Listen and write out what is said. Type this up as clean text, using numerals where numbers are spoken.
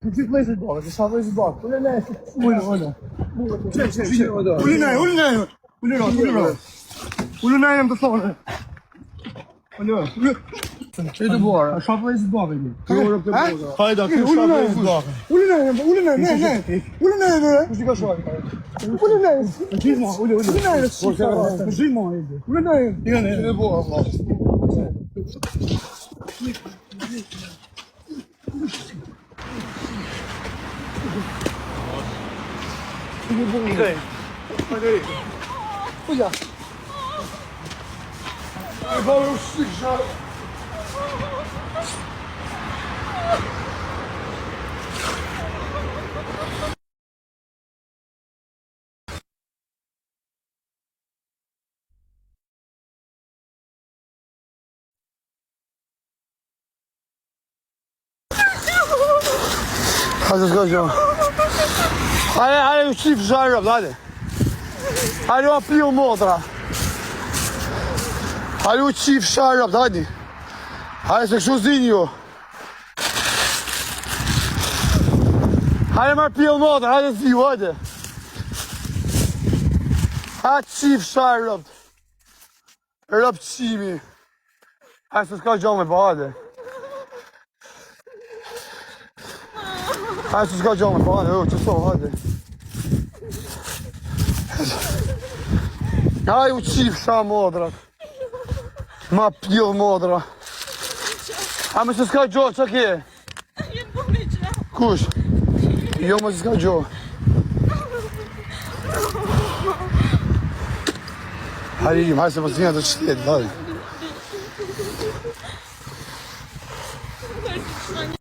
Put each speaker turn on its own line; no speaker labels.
Ti vlezë dorë, ti sa vlezë dorë. Ulë ne. Çe. Ulë ne jam të thonë. Ulë. Çe të bora. Sa vlezë dorë mi. Hajde, ti sa vlezë dorë. Ulë ne. Ti ka shoh. Ulë ne. Gjithmonë, ulë ne. Gjithmonë. Ulë ne. Ti ne bora valla. Olha. Agora eu sigo já. Hadi kızım. Hadi çift jarrab, hadi. Hadi o pio modra. Hadi o çift jarrab, hadi. Hadi se kështu zinjo. Hadi marr pio modra, hadi ziu, hadi. Hadi çift jarrab. Rab çimi. Hadi se s'ka gjallë me hadi. Hadi se s'ka gjallë me hadi, që so, hadi. Hajde u qif sa modrat. Ma pjell modra. A me se s'ka gjohë, që ke?
Jenë po me që.
Kush? Jo me se s'ka gjohë. Hajde im, hajde se pas një të qëtjet, hajde.